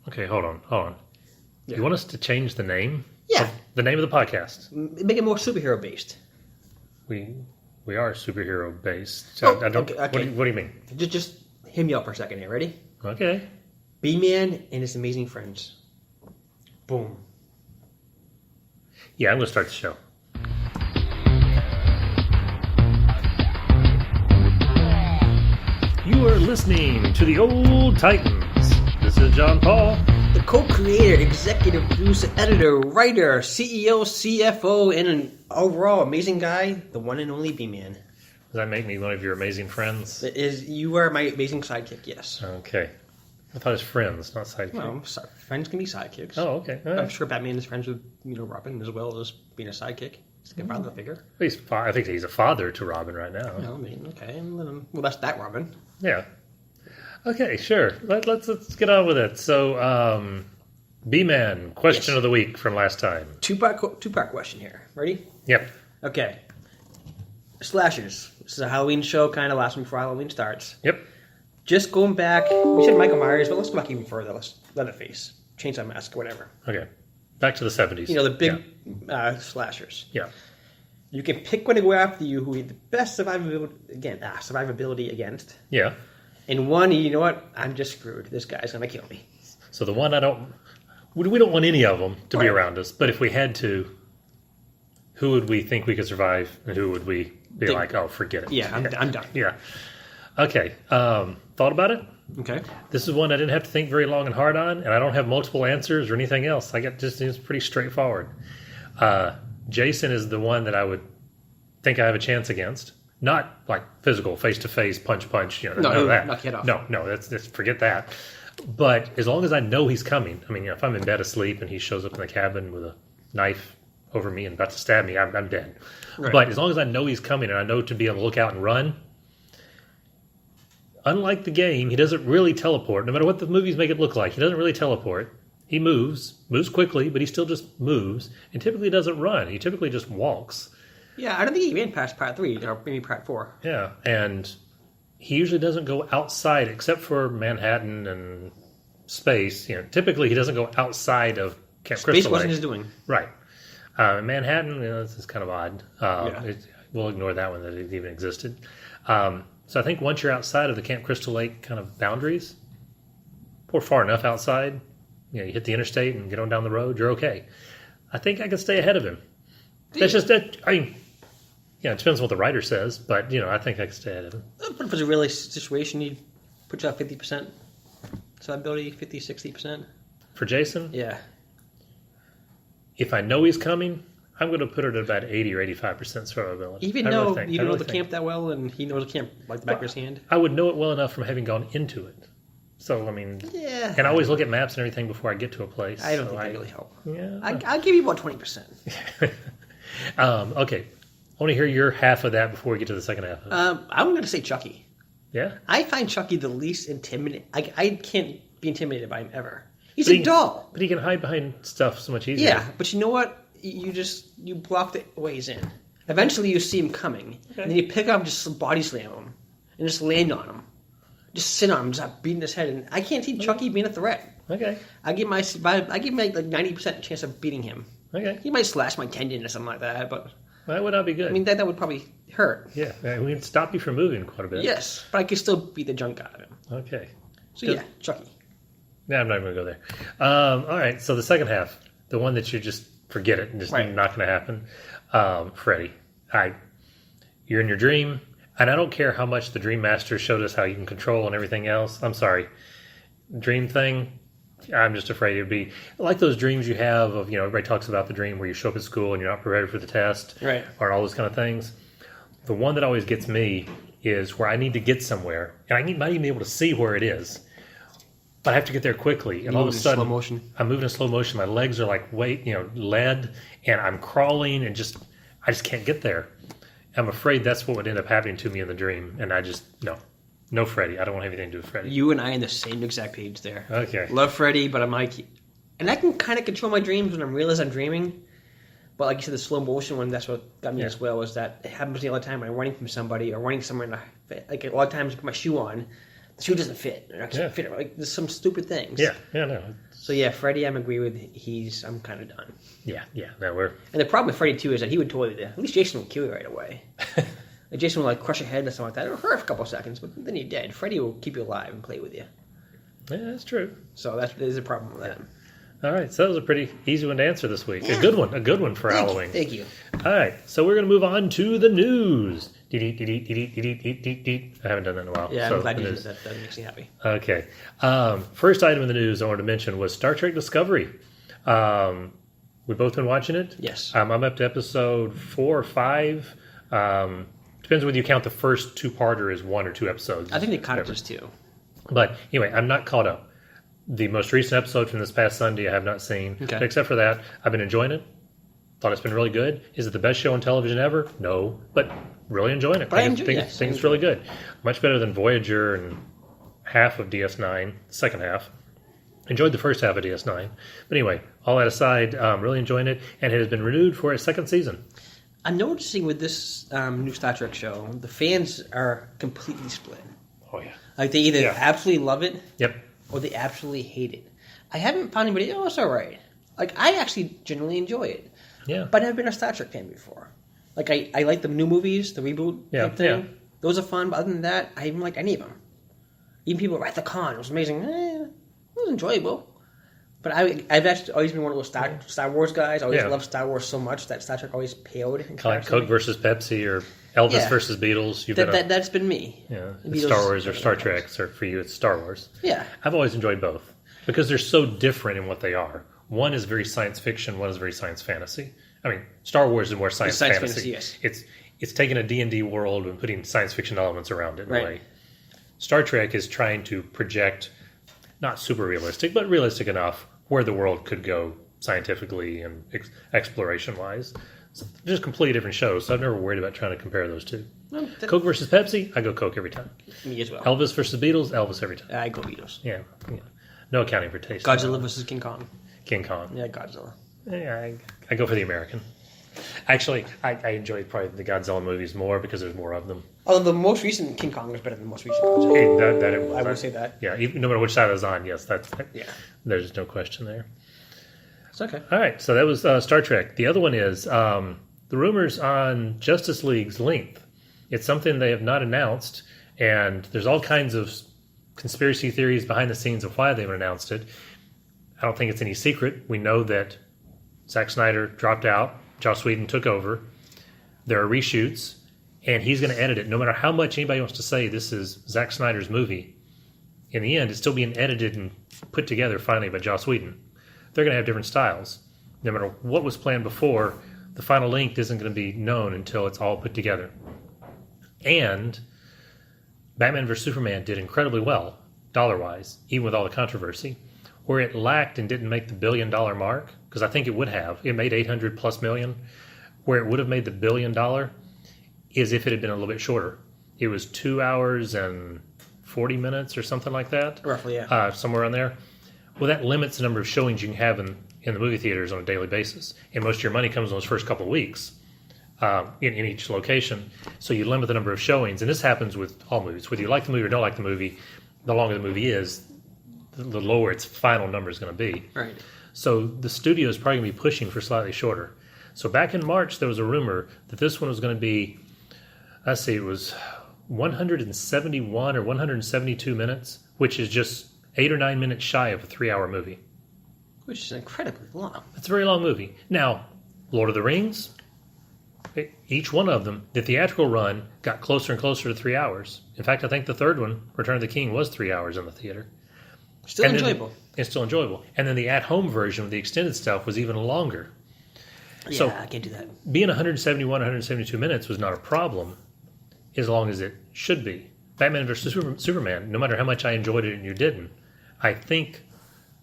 Okay, hold on. Yeah. You want us to change the name? Yeah. The name of the podcast. Make it more superhero based. We are superhero based. Oh, I don't. okay. What do you mean? Just hear me out for a second here. Ready? Okay. B-Man and his amazing friends. Boom. Yeah, I'm going to start the show. You are listening to the Old Titans. This is John Paul. The co-creator, executive producer, editor, writer, CEO, CFO, and an overall amazing guy, the one and only B-Man. Does that make me one of your amazing friends? You are my amazing sidekick, yes. Okay. I thought it was friends, not sidekick. Well, friends can be sidekicks. Oh, okay. All right. I'm sure Batman is friends with Robin as well as being a sidekick. He's a good father figure. I think he's a father to Robin right now. No, I mean, okay. Well, that's that Robin. Yeah. Okay, sure. Let's get on with it. So, B-Man, question Yes. of the week from last time. Two-part question here. Ready? Yep. Okay. Slashers. This is a Halloween show, kind of last one before Halloween starts. Yep. Just going back, we said Michael Myers, but let's go back even further. Let's Leatherface, Chainsaw Massacre, whatever. Okay. Back to the 70s. You know, the big slashers. Yeah. You can pick one to go after you who had the best survivability against. Yeah. And one, you know what? I'm just screwed. This guy's going to kill me. So the one we don't want any of them to be Right. around us, but if we had to, who would we think we could survive and who would we be like, oh, forget it? Yeah, I'm done. Yeah. Okay. Thought about it? Okay. This is one I didn't have to think very long and hard on, and I don't have multiple answers or anything else. It's pretty straightforward. Jason is the one that I would think I have a chance against. Not like physical, face-to-face, punch, none of that. knock your head off. No, that's forget that. But as long as I know he's coming, I mean, if I'm in bed asleep and he shows up in the cabin with a knife over me and about to stab me, I'm dead. Right. But as long as I know he's coming and I know to be on the lookout and run, unlike the game, he doesn't really teleport. No matter what the movies make it look like, he doesn't really teleport. He moves quickly, but he still just moves, and typically doesn't run. He typically just walks. Yeah, I don't think he ran past part 3, or maybe part 4. Yeah, and he usually doesn't go outside, except for Manhattan and space. You know, typically he doesn't go outside of Camp Crystal Space wasn't Lake. his doing. Right. Manhattan, this is kind of odd. We'll ignore that one that it even existed. So I think once you're outside of the Camp Crystal Lake kind of boundaries, or far enough outside, you hit the interstate and get on down the road, you're okay. I think I can stay ahead of him. That's just that. I mean, it depends on what the writer says, but I think I can stay ahead of him. But if it's a real situation, you'd put you at 50% survivability, 50, 60%. For Jason, Yeah. if I know he's coming, I'm going to put it at about 80 or 85% survivability. Even though you don't know the camp that well, and he knows the camp like the back of his hand. I would know it well enough from having gone into it. So, I mean, Yeah. and I always look at maps and everything before I get to a place. I don't think that really help. Yeah. I'll give you about 20%. Okay. I want to hear your half of that before we get to the second half of it. I'm going to say Chucky. Yeah? I find Chucky the least intimidating. I can't be intimidated by him ever. He's But a doll. But he can hide behind stuff so much easier. Yeah, but you know what? You block the ways in. Eventually, you see him coming, and then you pick up, just body slam him, and just land on him, just sit on him, just start beating his head. And I can't see Chucky being a threat. Okay. I give my like 90% chance of beating him. Okay. He might slash my tendon or something like that, but That would not be good. I mean that would probably hurt. Yeah. We can stop you from moving quite a bit. Yes, but I could still beat the junk out of him. Okay. So yeah, Chucky. Yeah, I'm not going to go there. All right. So the second half, the one that you just forget it and just Right. not going to happen. Freddy, you're in your dream, and I don't care how much the Dream Master showed us how you can control and everything else. I'm sorry, dream thing. I'm just afraid it'd be like those dreams you have of everybody talks about the dream where you show up at school and you're not prepared for the test, Right. or all those kind of things. The one that always gets me is where I need to get somewhere, and I might even be able to see where it is. But I have to get there quickly, and all of a Moving in sudden, slow motion. I'm moving in slow motion. My legs are like lead, and I'm crawling, and I just can't get there. I'm afraid that's what would end up happening to me in the dream, and I just no Freddy. I don't want anything to do with Freddy. You and I on the same exact page there. Okay. Love Freddy, but I'm like, and I can kind of control my dreams when I realize I'm dreaming. But like you said, the slow motion one, that's what got me as well, is that it happens to me all the time when I'm running from somebody or running somewhere. Like a lot of times I put my shoe on, the shoe doesn't fit. Or I can't fit it. Like there's some stupid things. Yeah, no. So yeah, Freddy, I'm agree with. I'm kind of done. Yeah. No, we're. And the problem with Freddy too is that he would totally. At least Jason would kill you right away. Like Jason would like crush your head and stuff like that. It'll hurt for a couple of seconds, but then you're dead. Freddy will keep you alive and play with you. Yeah, that's true. So that is a problem with that. All right, so that was a pretty easy one to answer this week. A good one for Halloween. Thank you. All right, so we're going to move on to the news. I haven't done that in a while. Yeah, so I'm glad you the did news. that. That makes me happy. Okay. First item in the news I wanted to mention was Star Trek Discovery. We've both been watching it. Yes. I'm up to episode 4 or 5. Depends whether you count the first two-parter as 1 or 2 episodes. I think they caught it as 2. But anyway, I'm not caught up. The most recent episode from this past Sunday I have not seen. Okay. But except for that, I've been enjoying it. Thought it's been really good. Is it the best show on television ever? No. But really enjoying it. But I think it's really good. Much better than Voyager and half of DS9, the second half. Enjoyed the first half of DS9. But anyway, all that aside, really enjoying it. And it has been renewed for a second season. I'm noticing with this new Star Trek show, the fans are completely split. Oh, yeah. Like they either absolutely love it, Yep. or they absolutely hate it. I haven't found anybody. Oh, it's all right. Like I actually genuinely enjoy it. Yeah. But I've never been a Star Trek fan before. Like I like the new movies, the reboot type thing. Yeah. Those are fun. But other than that, I haven't liked any of them. Even people at the con, it was amazing. It was enjoyable. But I've actually always been one of those Star Wars guys. I always loved Star Wars so much that Star Trek always paled. Kind of like Coke versus Pepsi or Elvis versus Beatles. That's been me. Yeah, it's Star Wars or Star Trek. So for you, it's Star Wars. Yeah. I've always enjoyed both because they're so different in what they are. One is very science fiction. One is very science fantasy. I mean, Star Wars is more science fantasy. Yes. It's taking a D&D world and putting science fiction elements around it in a way. Right. Star Trek is trying to project, not super realistic, but realistic enough where the world could go scientifically and exploration-wise. So just completely different shows, so I've never worried about trying to compare those two. Well, Coke versus Pepsi, I go Coke every time. Me as well. Elvis versus Beatles, Elvis every time. I go Beatles. Yeah. No accounting for taste. Godzilla versus King Kong. King Kong. Yeah, Godzilla. Yeah, I go for the American. Actually, I enjoy probably the Godzilla movies more because there's more of them. Although the most recent King Kong was better than the most recent Godzilla. I will say that. Yeah, even, no matter which side I was on, yes, Yeah. There's no question there. It's okay. All right, so that was Star Trek. The other one is the rumors on Justice League's length. It's something they have not announced, and there's all kinds of conspiracy theories behind the scenes of why they haven't announced it. I don't think it's any secret. We know that Zack Snyder dropped out. Joss Whedon took over. There are reshoots, and he's going to edit it. No matter how much anybody wants to say this is Zack Snyder's movie, in the end, it's still being edited and put together finally by Joss Whedon. They're going to have different styles. No matter what was planned before, the final length isn't going to be known until it's all put together. And Batman vs. Superman did incredibly well, dollar-wise, even with all the controversy. Where it lacked and didn't make the $1 billion mark, because I think it would have. It made $800+ million. Where it would have made the $1 billion is if it had been a little bit shorter. It was 2 hours and 40 minutes or something like that. Roughly, yeah. Somewhere on there. Well, that limits the number of showings you can have in the movie theaters on a daily basis. And most of your money comes in those first couple of weeks in each location. So you limit the number of showings. And this happens with all movies. Whether you like the movie or don't like the movie, the longer the movie is, the lower its final number is going to be. Right. So the studio is probably going to be pushing for slightly shorter. So back in March, there was a rumor that this one was going to be, let's see, it was 171 or 172 minutes, which is just 8 or 9 minutes shy of a 3-hour movie. Which is incredibly long. It's a very long movie. Now, Lord of the Rings, each one of them, the theatrical run got closer and closer to 3 hours. In fact, I think the third one, Return of the King, was 3 hours in the theater. Still enjoyable. It's still enjoyable. And then the at-home version with the extended stuff was even longer. Yeah, so, I can't do that. Being 171, 172 minutes was not a problem as long as it should be. Batman vs. Superman, no matter how much I enjoyed it and you didn't, I think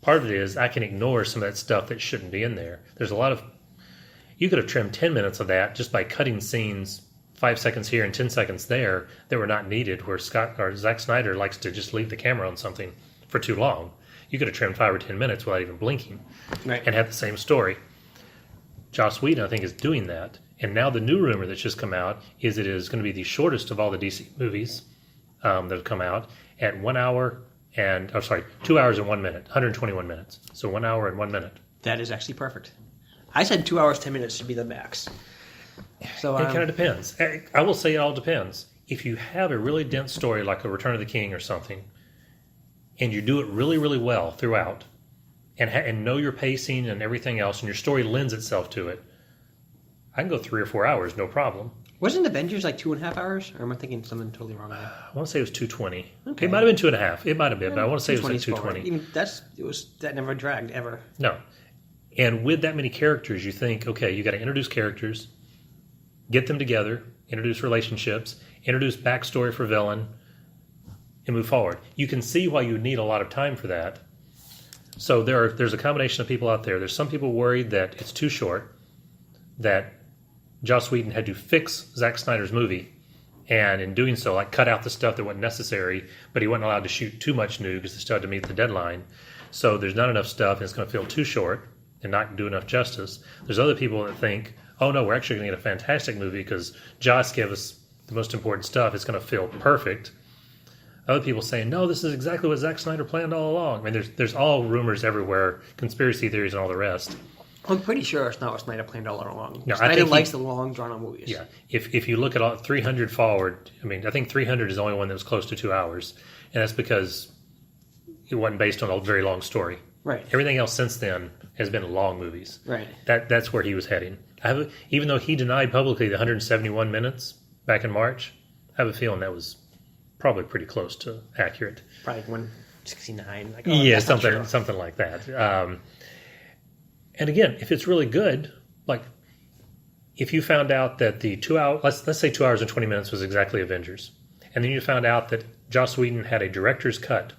part of it is I can ignore some of that stuff that shouldn't be in there. There's a lot of... You could have trimmed 10 minutes of that just by cutting scenes 5 seconds here and 10 seconds there that were not needed, where Zack Snyder likes to just leave the camera on something for too long. You could have trimmed 5 or 10 minutes without even blinking, right, and have the same story. Joss Whedon, I think, is doing that. And now the new rumor that's just come out is it is going to be the shortest of all the DC movies that have come out. at 1 hour and, 2 hours and 1 minute, 121 minutes. So 1 hour and 1 minute. That is actually perfect. I said 2 hours, 10 minutes should be the max. So It kind of depends. I will say it all depends. If you have a really dense story like a Return of the King or something, and you do it really, really well throughout, and know your pacing and everything else, and your story lends itself to it, I can go 3 or 4 hours, no problem. Wasn't Avengers like 2.5 hours? Or am I thinking something totally wrong there? I want to say it was 220. Okay. It might have been 2.5. It might have been, but I want to say it was like 220 is 220. Even that never dragged ever. No. And with that many characters, you think, okay, you got to introduce characters, get them together, introduce relationships, introduce backstory for villain, and move forward. You can see why you need a lot of time for that. So there's a combination of people out there. There's some people worried that it's too short, that Joss Whedon had to fix Zack Snyder's movie, and in doing so, like cut out the stuff that wasn't necessary, but he wasn't allowed to shoot too much new because they still had to meet the deadline. So there's not enough stuff, and it's going to feel too short and not do enough justice. There's other people that think, oh no, we're actually going to get a fantastic movie because Joss gave us the most important stuff. It's going to feel perfect. Other people saying, no, this is exactly what Zack Snyder planned all along. I mean, there's all rumors everywhere, conspiracy theories and all the rest. I'm pretty sure it's not what Snyder planned all along. No, Snyder likes the long, drawn-out movies. Yeah. If you look at all 300 forward, I mean, I think 300 is the only one that was close to 2 hours. And that's because it wasn't based on a very long story. Right. Everything else since then has been long movies. Right. That's where he was heading. Even though he denied publicly the 171 minutes back in March, I have a feeling that was probably pretty close to accurate. Probably 169. Like, Yeah, something like that. And again, if it's really good, like if you found out that the 2 hour, let's say 2 hours and 20 minutes was exactly Avengers, and then you found out that Joss Whedon had a director's cut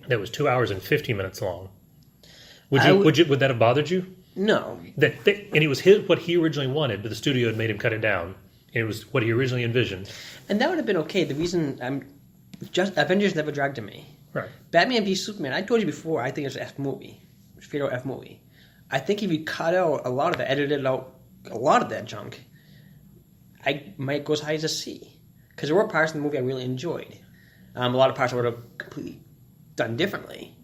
that was 2 hours and 50 minutes long, would that have bothered you? No. And it was what he originally wanted, but the studio had made him cut it down. And it was what he originally envisioned. And that would have been okay. The reason Avengers never dragged to me. Right. Batman v Superman, I told you before, I think it's an F movie. Straight out F movie. I think if you cut out a lot of it, edited out a lot of that junk, I might go as high as a C. Because there were parts of the movie I really enjoyed. A lot of parts I would have completely done differently.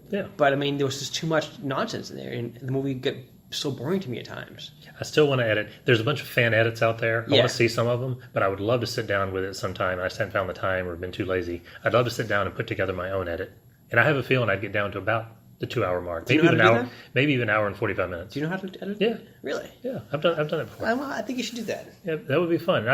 Yeah. But, I mean, there was just too much nonsense in there, and the movie got so boring to me at times. I still want to edit. There's a bunch of fan edits out there. I want to see some of them, but I would love to sit down with it sometime. I just haven't found the time or been too lazy. I'd love to sit down and put together my own edit. And I have a feeling I'd get down to about the 2 hour mark. Maybe even an hour and 45 minutes. Do you know how to edit? Yeah. Really? Yeah, I've done it before. I think you should do that. Yeah, that would be fun. And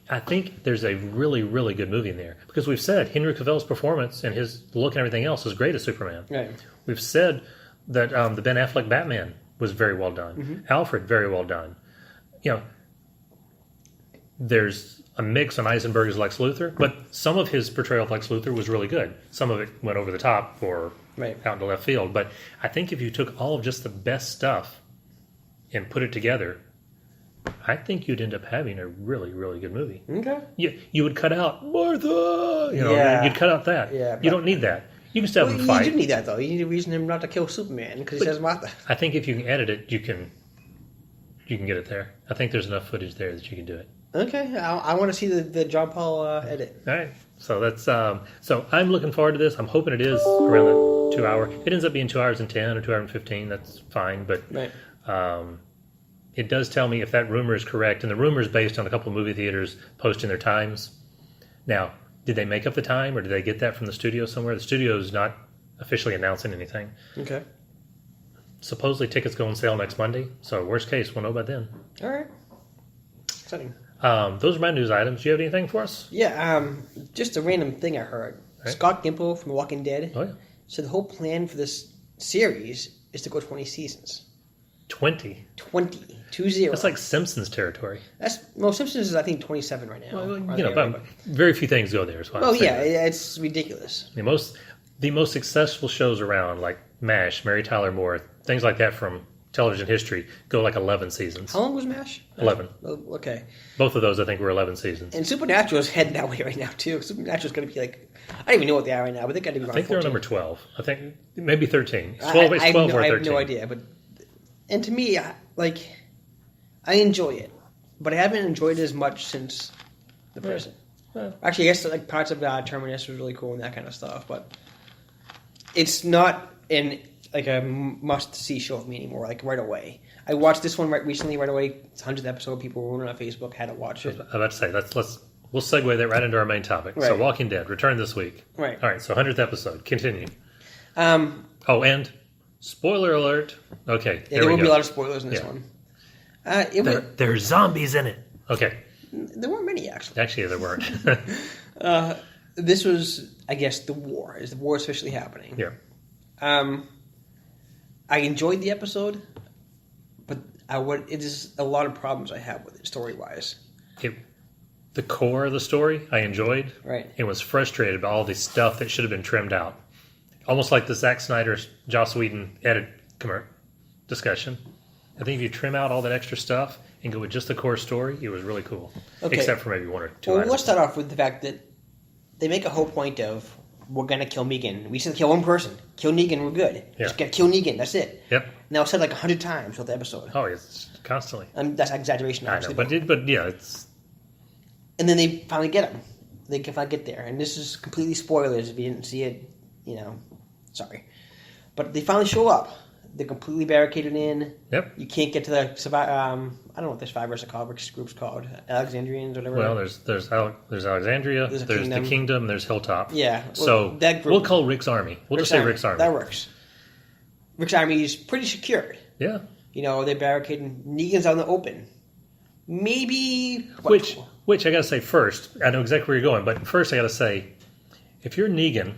I think there's a really, really good movie in there. Because we've said Henry Cavill's performance and his look and everything else is great as Superman. Right. We've said that the Ben Affleck Batman was very well done. Mm-hmm. Alfred, very well done. You know, there's a mix on Eisenberg as Lex Luthor, but some of his portrayal of Lex Luthor was really good. Some of it went over the top or out into left field. But I think if you took all of just the best stuff and put it together, I think you'd end up having a really, really good movie. Okay. You would cut out Martha. You'd cut out that. Yeah, you don't need that. You can still have them fight. You do need that, though. You need a reason him not to kill Superman because he says Martha. I think if you can edit it, you can get it there. I think there's enough footage there that you can do it. Okay. I want to see the John Paul edit. All right. So that's so I'm looking forward to this. I'm hoping it is around the 2 hour. It ends up being 2 hours and 10 or 2 hours and 15. That's fine. But it does tell me if that rumor is correct, and the rumor is based on a couple of movie theaters posting their times. Now, did they make up the time, or did they get that from the studio somewhere? The studio is not officially announcing anything. Okay. Supposedly tickets go on sale next Monday, so worst case, we'll know by then. All right. Exciting. Those are my news items. Do you have anything for us? Yeah, just a random thing I heard. Right. Scott Gimple from The Walking Dead said the whole plan for this series is to go 20 seasons. 20? 20. 20. That's like Simpsons territory. Simpsons is, I think, 27 right now. Well, but very few things go there. It's ridiculous. The most successful shows around, like MASH, Mary Tyler Moore, things like that from television history, go like 11 seasons. How long was MASH? 11. Oh, okay. Both of those, I think, were 11 seasons. And Supernatural is heading that way right now, too. Supernatural is going to be like, I don't even know what they are right now, but they're going to be around 14. I think they're on number 12. I think maybe 13. 12 or 13. I have no idea. And to me, I enjoy it. But I haven't enjoyed it as much since the present. Actually, I guess like parts of Terminus was really cool and that kind of stuff, but it's not in like a must-see show for me anymore. Like right away, I watched this one recently. Right away, it's 100th episode. People were on Facebook, had to watch it. I was about to say we'll segue that right into our main topic. Right. So, Walking Dead returned this week. Right. All right. So, 100th episode. Continue. Oh, and spoiler alert. Okay. Yeah, there will be a lot of spoilers in this one. There's zombies in it. Okay. There weren't many, actually. Actually, there weren't. This was, I guess, the war. The war is officially happening. Yeah. I enjoyed the episode, but it is a lot of problems I have with it, story-wise. The core of the story, I enjoyed. Right. And was frustrated by all the stuff that should have been trimmed out. Almost like the Zack Snyder, Joss Whedon edit discussion. I think if you trim out all that extra stuff and go with just the core story, it was really cool. Okay. Except for maybe one or two items. Let's start off with the fact that they make a whole point of, we're going to kill Negan. We just kill one person. Kill Negan, we're good. Yeah. Just kill Negan, that's it. Yep. Now it's said like 100 times throughout the episode. Oh, it's constantly. And that's exaggeration, obviously. I know, but yeah, it's... And then they finally get him. They can finally get there. And this is completely spoilers if you didn't see it, sorry. But they finally show up. They're completely barricaded in. Yep. You can't get to the I don't know what the survivors are called. Which group's called? Alexandrians or whatever. Well, there's Alexandria. There's the Kingdom. There's Hilltop. Yeah. Well, so that group, we'll call Rick's Army. We'll just say Rick's Army. That works. Rick's Army is pretty secured. Yeah. They're barricading. Negan's out in the open. Maybe. Which I gotta say first. I know exactly where you're going, but first I gotta say, if you're Negan,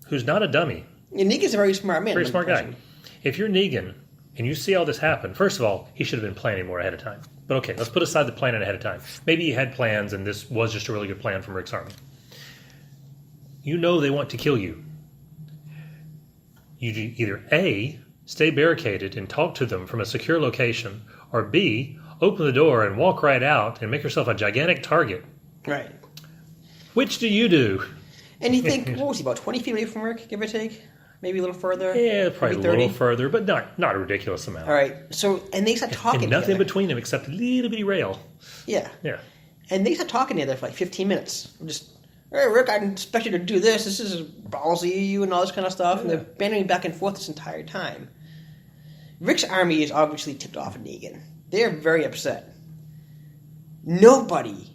who's not a dummy. Yeah, Negan's a very smart man. Very smart guy. If you're Negan and you see all this happen, first of all, he should have been planning more ahead of time. But okay, let's put aside the planning ahead of time. Maybe he had plans and this was just a really good plan from Rick's Army. You know they want to kill you. You either A, stay barricaded and talk to them from a secure location, or B, open the door and walk right out and make yourself a gigantic target. Right. Which do you do? And you think, what was he, about 20 feet away from Rick, give or take? Maybe a little further? Yeah, probably a little further, but not a ridiculous amount. All right. So, and they start talking and nothing between them except a little bitty rail. Yeah. Yeah. And they start talking together for like 15 minutes. Just, hey, Rick, I expect you to do this. This is ballsy of you and all this kind of stuff. Yeah. And they're bantering back and forth this entire time. Rick's Army is obviously tipped off at Negan. They're very upset. Nobody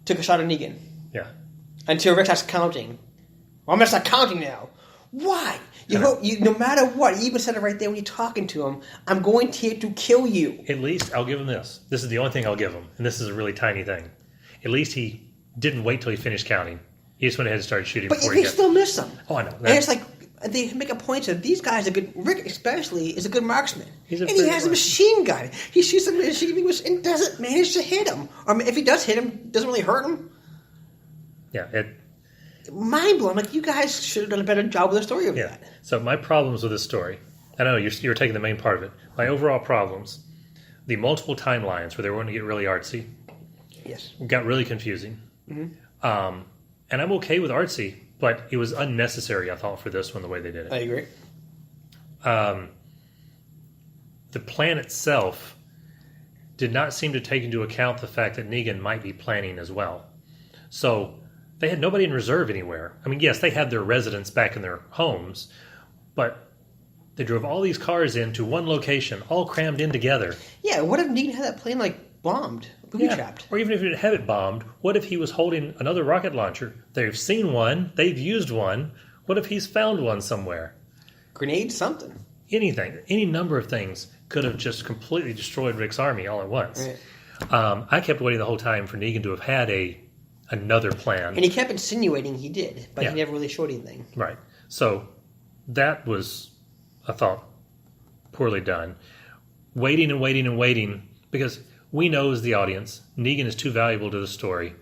took a shot at Negan. Yeah. Until Rick starts counting. Well, I'm going to start counting now. Why? No matter what, you even said it right there when you're talking to him, I'm going to kill you. At least, I'll give him this. This is the only thing I'll give him. And this is a really tiny thing. At least he didn't wait till he finished counting. He just went ahead and started shooting before he got... But they still miss him. Oh, I know. And it's like, they make a point that these guys are good. Rick especially is a good marksman. He has a machine gun. He shoots a machine gun and doesn't manage to hit him. Or if he does hit him, it doesn't really hurt him. Yeah, mind blowing. Like, you guys should have done a better job with the story of that. So my problems with this story, I know you're taking the main part of it. My overall problems, the multiple timelines where they were going to get really artsy. Yes. Got really confusing. Mm-hmm. And I'm okay with artsy, but it was unnecessary, I thought, for this one, the way they did it. I agree. The plan itself did not seem to take into account the fact that Negan might be planning as well. So they had nobody in reserve anywhere. I mean, yes, they had their residents back in their homes, but they drove all these cars into one location, all crammed in together. Yeah, what if Negan had that plane, bombed, booby-trapped? Or even if he didn't have it bombed, what if he was holding another rocket launcher? They've seen one, they've used one. What if he's found one somewhere? Grenade, something. Anything. Any number of things could have just completely destroyed Rick's Army all at once. Right. I kept waiting the whole time for Negan to have had another plan. And he kept insinuating he did, but he never really showed anything. Right. So that was, I thought, poorly done. Waiting and waiting and waiting, because we know as the audience, Negan is too valuable to the story.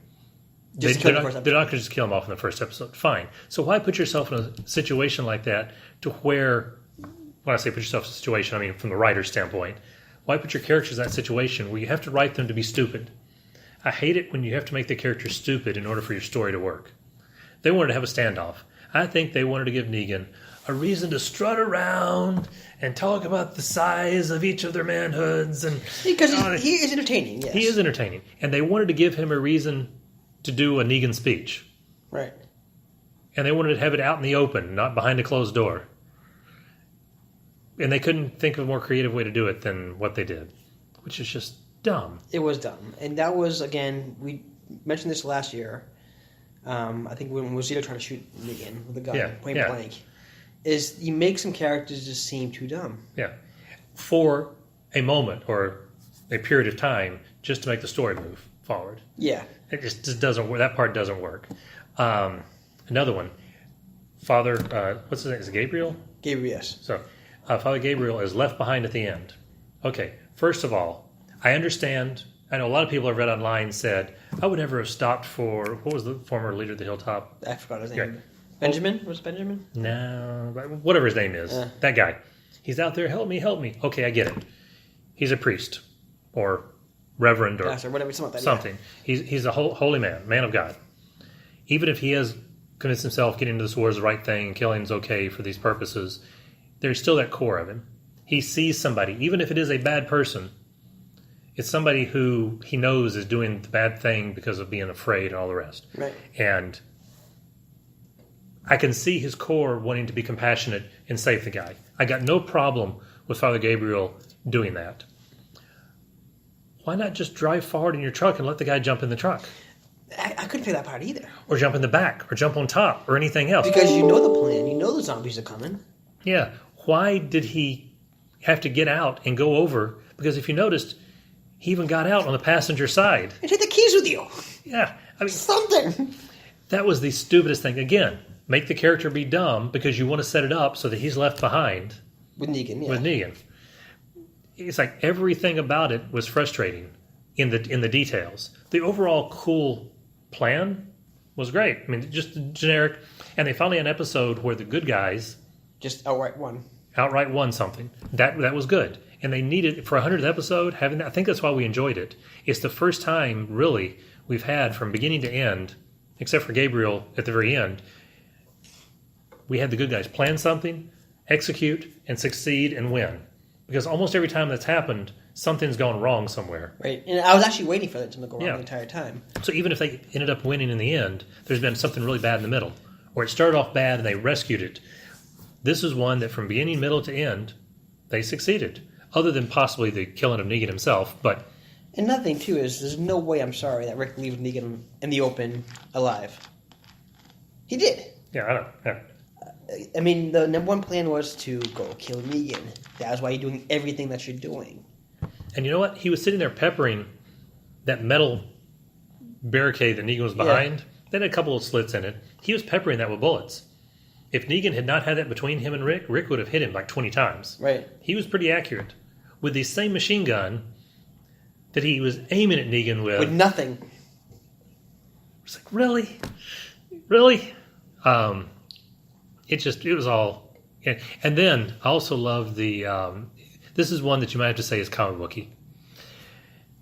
They're not going to just kill him off in the first episode. Fine. So why put yourself in a situation like that to where, when I say put yourself in a situation, I mean from the writer's standpoint, why put your characters in that situation where you have to write them to be stupid? I hate it when you have to make the character stupid in order for your story to work. They wanted to have a standoff. I think they wanted to give Negan a reason to strut around and talk about the size of each of their manhoods. And Because he is entertaining, yes. he is entertaining. And they wanted to give him a reason to do a Negan speech. Right. And they wanted to have it out in the open, not behind a closed door. And they couldn't think of a more creative way to do it than what they did, which is just dumb. It was dumb. And that was, again, we mentioned this last year. I think when Rosita tried to shoot Negan with a gun, point blank, is you make some characters just seem too dumb. Yeah. For a moment or a period of time, just to make the story move forward. Yeah. It just doesn't work. That part doesn't work. Another one. Father, what's his name? Is it Gabriel? Gabriel, yes. So, Father Gabriel is left behind at the end. Okay, first of all, I understand. I know a lot of people I've read online said, I would never have stopped for, what was the former leader of the Hilltop? I forgot his name. Okay. Benjamin? Was it Benjamin? No, whatever his name is. That guy. He's out there, help me, help me. Okay, I get it. He's a priest or reverend or Pastor, whatever, something like that. something. Yeah. He's a holy man of God. Even if he has convinced himself getting into this war is the right thing and killing is okay for these purposes, there's still that core of him. He sees somebody, even if it is a bad person, it's somebody who he knows is doing the bad thing because of being afraid and all the rest. Right. And I can see his core wanting to be compassionate and save the guy. I got no problem with Father Gabriel doing that. Why not just drive forward in your truck and let the guy jump in the truck? I couldn't figure that part either. Or jump in the back, or jump on top, or anything else. Because you know the plan. You know the zombies are coming. Yeah. Why did he have to get out and go over? Because if you noticed, he even got out on the passenger side. And take the keys with you. Yeah. I mean, Something. that was the stupidest thing. Again, make the character be dumb because you want to set it up so that he's left behind With Negan, yeah. with Negan. It's like everything about it was frustrating in the details. The overall cool plan was great. I mean, just generic. And they finally had an episode where the good guys Just outright one. outright won something. That was good. And they needed, for a 100th episode, having that, I think that's why we enjoyed it. It's the first time, really, we've had from beginning to end, except for Gabriel at the very end, we had the good guys plan something, execute, and succeed and win. Because almost every time that's happened, something's gone wrong somewhere. Right. And I was actually waiting for that to go wrong Yeah. the entire time. So even if they ended up winning in the end, there's been something really bad in the middle. Or it started off bad and they rescued it. This is one that from beginning, middle to end, they succeeded. Other than possibly the killing of Negan himself. But Another thing, too, is there's no way, I'm sorry, that Rick leaves Negan in the open alive. He did. yeah, I don't know. I mean, the number one plan was to go kill Negan. That's why you're doing everything that you're doing. And you know what? He was sitting there peppering that metal barricade that Negan was behind. Yeah. That had a couple of slits in it. He was peppering that with bullets. If Negan had not had that between him and Rick, Rick would have hit him like 20 times. Right. He was pretty accurate. With the same machine gun that he was aiming at Negan with. With nothing. It's like, really? Really? It was all... And then, I also love the... this is one that you might have to say is comic booky.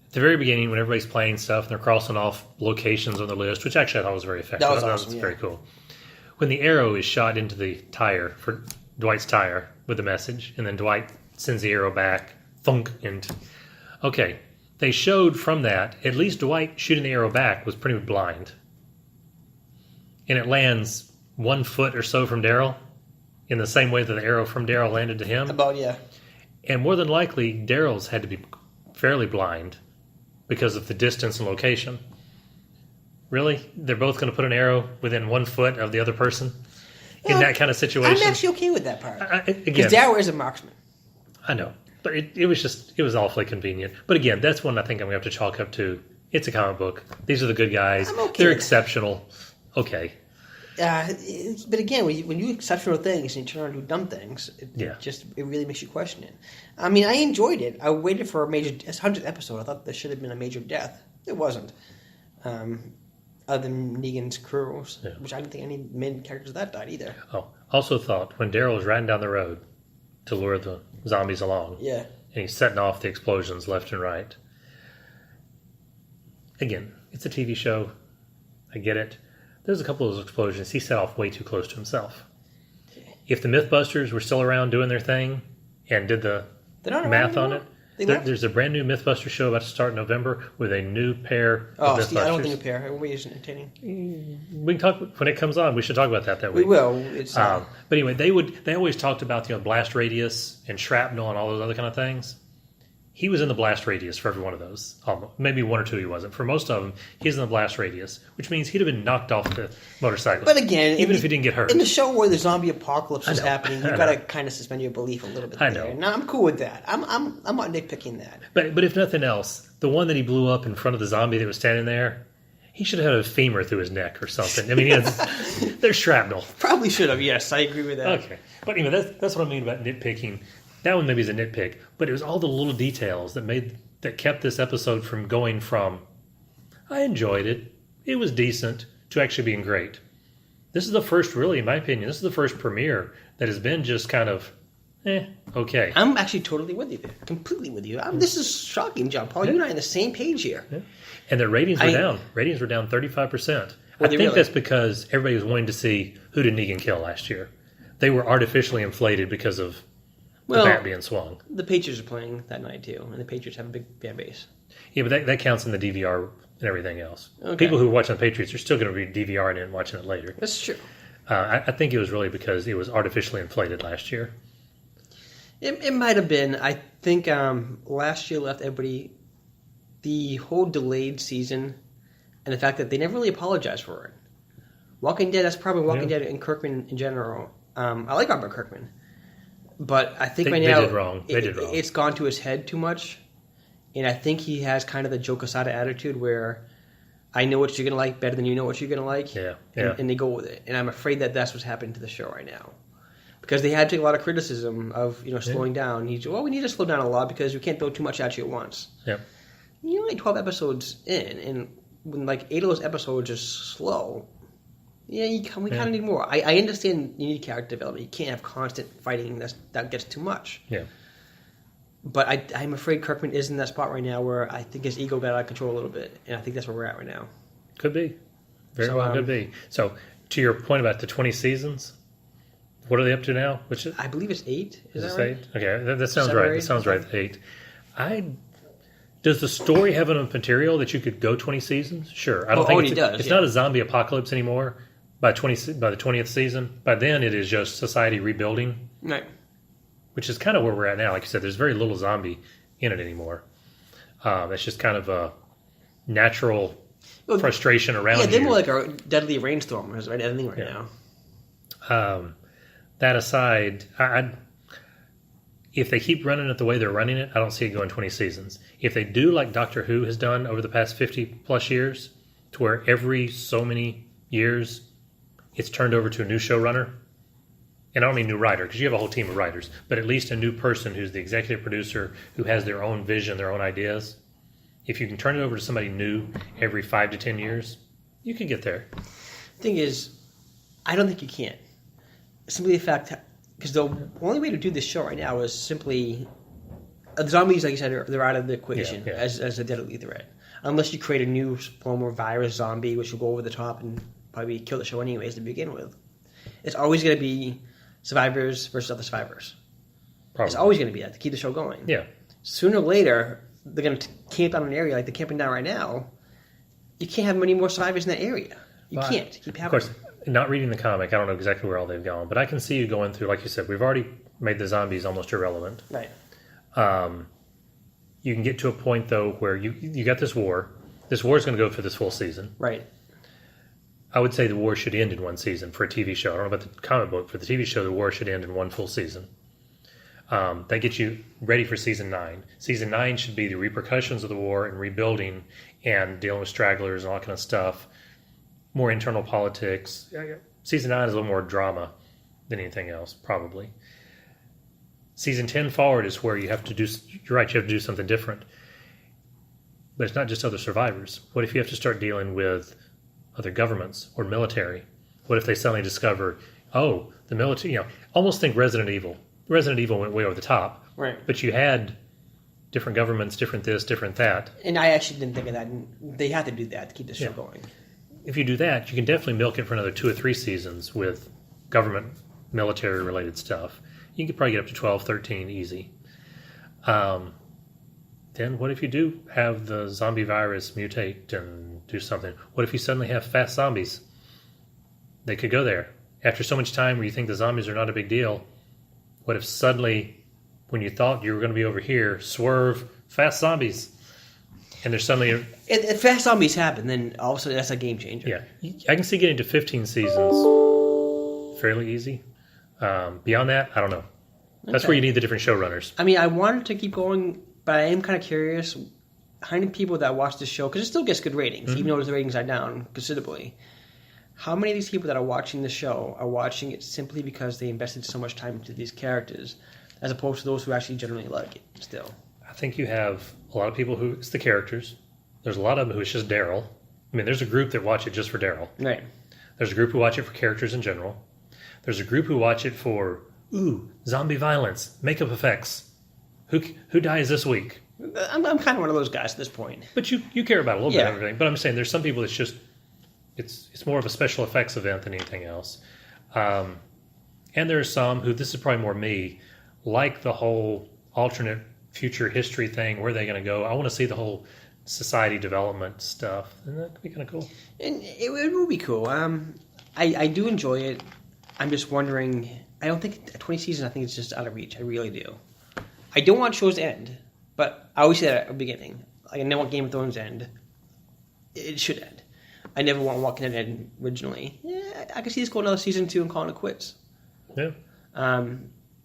At the very beginning, when everybody's playing stuff and they're crossing off locations on the list, which actually I thought was very effective. That was awesome, yeah. very cool. When the arrow is shot into the tire, for Dwight's tire, with the message, and then Dwight sends the arrow back, thunk, and... Okay, they showed from that, at least Dwight shooting the arrow back was pretty blind. And it lands 1 foot or so from Daryl, in the same way that the arrow from Daryl landed to him. About, yeah. And more than likely, Daryl's had to be fairly blind because of the distance and location. Really? They're both going to put an arrow within 1 foot of the other person in that kind of situation? I'm actually okay with that part. Again, Because Daryl is a marksman. I know. But it was awfully convenient. But again, that's one I think I'm going to have to chalk up to. It's a comic book. These are the good guys. I'm okay They're with exceptional. Okay. But again, when you do exceptional things and you turn around and do dumb things, it really makes you question it. I mean, I enjoyed it. I waited for a 100th episode. I thought there should have been a major death. It wasn't. Other than Negan's crews, which I didn't think any main characters of that died either. Oh, also thought when Daryl was riding down the road to lure the zombies along, Yeah. and he's setting off the explosions left and right. Again, it's a TV show. I get it. There's a couple of those explosions he set off way too close to himself. if the MythBusters were still around doing their thing and did the They're not math around on it, anymore? there's a brand new MythBusters show about to start in November with a new pair Oh, of Steve, I don't MythBusters. think a pair. Everybody is entertaining. We can talk when it comes on. We should talk about that We week. will. It's But anyway, they always talked about blast radius and shrapnel and all those other kind of things. He was in the blast radius for every one of those. Maybe one or two he wasn't. For most of them, he's in the blast radius, which means he'd have been knocked off the motorcycle. But again, even if he didn't get hurt. In the show where the zombie apocalypse is I know. happening, you've got to kind of suspend your belief a little bit. I know. There. Now I'm cool with that. I'm not nitpicking that. But if nothing else, the one that he blew up in front of the zombie that was standing there, he should have had a femur through his neck or something. I mean, there's shrapnel. Probably should have. Yes, I agree with that. Okay. But anyway, that's what I mean about nitpicking. That one maybe is a nitpick, but it was all the little details that kept this episode from going from I enjoyed it, it was decent, to actually being great. This is the first, really, in my opinion, this is the first premiere that has been just kind of okay. I'm actually totally with you there. Completely with you. This is shocking, John Paul. You and I are on the same page here. Yeah. And the ratings were down. Ratings were down 35%. I think really? that's because everybody was wanting to see who did Negan kill last year. They were artificially inflated because of the bat being swung. The Patriots are playing that night too, and the Patriots have a big fan base. Yeah, but that counts in the DVR and everything else. Okay. People who are watching the Patriots are still going to be DVRing it and watching it later. That's true. I think it was really because it was artificially inflated last year. It might have been. I think last year left everybody the whole delayed season and the fact that they never really apologized for it. Walking Dead, that's probably Walking Dead and Kirkman in general. I like Robert Kirkman. But I think right now they did wrong. It's gone to his head too much. And I think he has kind of the Joe Quesada attitude where I know what you're going to like better than you know what you're going to like. Yeah. And they go with it. And I'm afraid that that's what's happening to the show right now. Because they had to take a lot of criticism of slowing down. We need to slow down a lot because we can't throw too much at you at once. Yeah. You're only 12 episodes in, and when 8 of those episodes are slow, we kind of need more. I understand you need character development. You can't have constant fighting. That gets too much. Yeah. But I'm afraid Kirkman is in that spot right now where I think his ego got out of control a little bit, and I think that's where we're at right now. Could be. Very well could be. So, to your point about the 20 seasons, what are they up to now? I believe it's 8. Is that right? 8? Okay, that sounds 7 right. or 8? That sounds right. 8. Does the story have enough material that you could go 20 seasons? Sure. I don't think it does. It's not a zombie apocalypse anymore by the 20th season. By then, it is just society rebuilding. Right. Which is kind of where we're at now. Like you said, there's very little zombie in it anymore. It's just kind of a natural frustration around you. Yeah, they're more like our deadly rainstormers, right? Everything right now. That aside, if they keep running it the way they're running it, I don't see it going 20 seasons. If they do like Doctor Who has done over the past 50 plus years, to where every so many years it's turned over to a new showrunner, and I don't mean new writer, because you have a whole team of writers, but at least a new person who's the executive producer who has their own vision, their own ideas. If you can turn it over to somebody new every 5 to 10 years, you can get there. Thing is, I don't think you can. Simply the fact, because the only way to do this show right now is simply the zombies, like you said, they're out of the equation as a deadly threat. Unless you create a new form of virus zombie, which will go over the top and probably kill the show anyways to begin with. It's always going to be survivors versus other survivors. Probably. It's always going to be that to keep the show going. Yeah. Sooner or later, they're going to camp out in an area like they're camping down right now. You can't have many more survivors in that area. You can't keep having. Of course, not reading the comic, I don't know exactly where all they've gone, but I can see you going through, like you said, we've already made the zombies almost irrelevant. Right. You can get to a point, though, where you got this war. This war is going to go for this full season. Right. I would say the war should end in one season for a TV show. I don't know about the comic book. For the TV show, the war should end in one full season. That gets you ready for season 9. Season 9 should be the repercussions of the war and rebuilding and dealing with stragglers and all that kind of stuff. More internal politics. Season 9 is a little more drama than anything else, probably. Season 10 forward is where you have to do, you're right, you have to do something different. But it's not just other survivors. What if you have to start dealing with other governments or military? What if they suddenly discover, the military, almost think Resident Evil. Resident Evil went way over the top. Right. But you had different governments, different this, different that. And I actually didn't think of that. They have to do that to keep the show going. If you do that, you can definitely milk it for another 2 or 3 seasons with government military related stuff. You could probably get up to 12, 13 easy. Then what if you do have the zombie virus mutate and do something? What if you suddenly have fast zombies? They could go there. After so much time where you think the zombies are not a big deal, what if suddenly, when you thought you were going to be over here, swerve, fast zombies? And there's suddenly... If fast zombies happen, then all of a sudden that's a game changer. Yeah. I can see getting to 15 seasons fairly easy. Beyond that, I don't know. That's where you need the different showrunners. I mean, I wanted to keep going, but I am kind of curious how many people that watch this show, because it still gets good ratings, even though the ratings are down considerably. How many of these people that are watching the show are watching it simply because they invested so much time into these characters, as opposed to those who actually generally like it still? I think you have a lot of people who it's the characters. There's a lot of them who it's just Daryl. I mean, there's a group that watch it just for Daryl. Right. There's a group who watch it for characters in general. There's a group who watch it for, zombie violence, makeup effects. Who dies this week? I'm kind of one of those guys at this point. But you care about a little bit of everything. But I'm saying there's some people that's just, it's more of a special effects event than anything else. And there's some who, this is probably more me, like the whole alternate future history thing. Where are they going to go? I want to see the whole society development stuff. And that could be kind of cool. And it would be cool. I do enjoy it. I'm just wondering, I don't think 20 seasons, I think it's just out of reach. I really do. I don't want shows to end, but I always say that at the beginning. Like, I never want Game of Thrones to end. It should end. I never want Walking Dead to end originally. Yeah, I could see this going another season 2 and calling it quits. Yeah.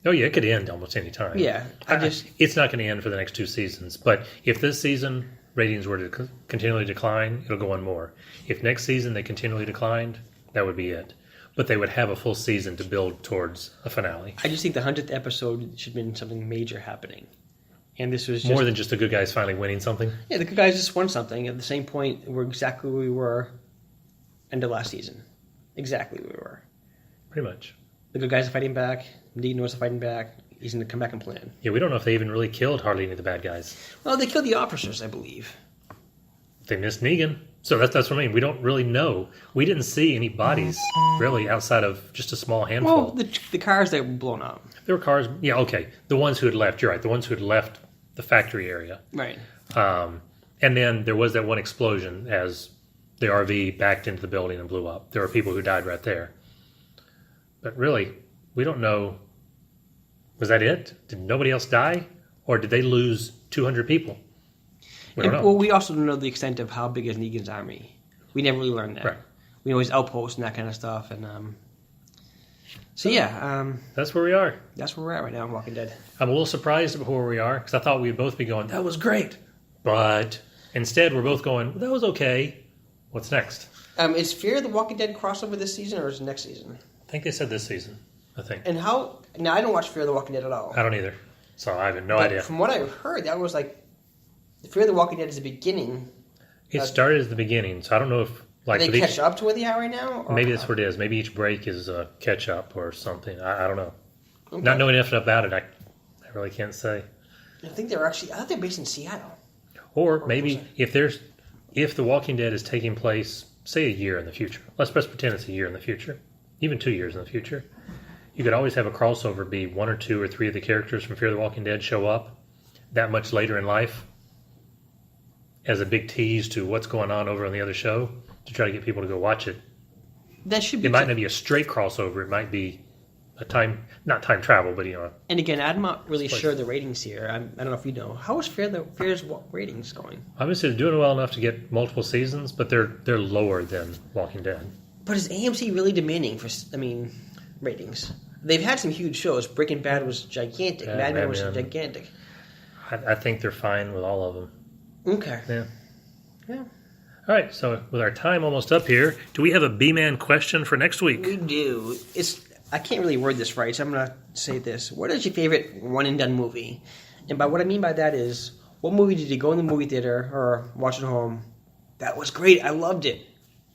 It could end almost any time. Yeah. It's not going to end for the next 2 seasons, but if this season ratings were to continually decline, it'll go on more. If next season they continually declined, that would be it. But they would have a full season to build towards a finale. I just think the 100th episode should have been something major happening. And this was just... More than just the good guys finally winning something? Yeah, the good guys just won something. At the same point, we're exactly where we were end of last season. Exactly where we were. Pretty much. The good guys are fighting back. Dean knows they're fighting back. He's going to come back and plan. Yeah, we don't know if they even really killed hardly any of the bad guys. Well, they killed the officers, I believe. They missed Negan. So that's what I mean. We don't really know. We didn't see any bodies, really, outside of just a small handful. Well, the cars that were blown up. There were cars. Yeah, okay. The ones who had left. You're right. The ones who had left the factory area. Right. And then there was that one explosion as the RV backed into the building and blew up. There were people who died right there. But really, we don't know. Was that it? Did nobody else die? Or did they lose 200 people? We don't know. Well, we also don't know the extent of how big is Negan's army. We never really learned that. Right. We know his outposts and that kind of stuff. And that's where we are. That's where we're at right now in Walking Dead. I'm a little surprised at where we are because I thought we'd both be going, that was great. But instead, we're both going, well, that was okay. What's next? Is Fear the Walking Dead crossover this season or is it next season? I think they said this season. I think. And how? Now, I don't watch Fear the Walking Dead at all. I don't either. So I have no idea. From what I've heard, that was like Fear the Walking Dead is the beginning. It started as the beginning, so I don't know if like they catch up to where they are right now. Or maybe that's what it is. Maybe each break is a catch up or something. I don't know. Okay. Not knowing enough about it, I really can't say. I think they're actually. I thought they're based in Seattle. Or maybe if The Walking Dead is taking place, say, a year in the future. Let's pretend it's a year in the future, even 2 years in the future. You could always have a crossover be 1 or 2 or 3 of the characters from Fear the Walking Dead show up that much later in life as a big tease to what's going on over on the other show to try to get people to go watch it. That should be. It might not be a straight crossover. It might be not time travel, but And again, I'm not really sure the ratings here. I don't know if you know. How is Fear's ratings going? Obviously, they're doing well enough to get multiple seasons, but they're lower than Walking Dead. But is AMC really demanding for? Ratings. They've had some huge shows. Breaking Bad was gigantic. Mad Men was gigantic. I think they're fine with all of them. Okay. Yeah. All right. So with our time almost up here, do we have a B-Man question for next week? We do. I can't really word this right, so I'm going to say this. What is your favorite one-and-done movie? And by what I mean by that is, what movie did you go in the movie theater or watch at home? That was great. I loved it.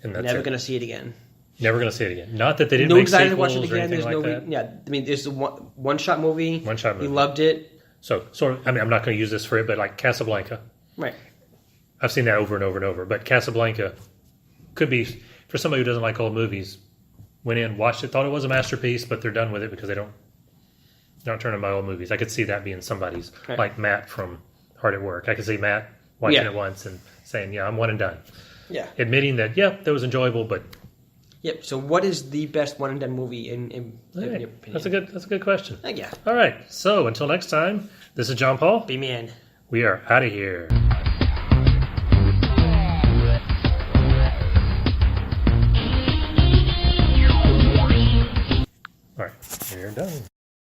And that's Never going to see it again. Never going to see it again. Not that they didn't make sequels or anything like that. Yeah, I mean, there's the one-shot movie. One-shot movie. You loved it. So, sort of, I mean, I'm not going to use this for it, but like Casablanca. Right. I've seen that over and over and over. But Casablanca could be, for somebody who doesn't like old movies, went in, watched it, thought it was a masterpiece, but they're done with it because they're not turning my old movies. I could see that being somebody's, Right. like Matt from Hard at Work. I could see Matt watching Yeah. it once and saying, "Yeah, I'm one and done," Yeah. admitting that, "Yep, that was enjoyable," but Yep. So, what is the best one and done movie in your hey, opinion? that's a good question. Yeah. All right, so until next time, this is John Paul. B-Man. We are out of here. All right, we're done.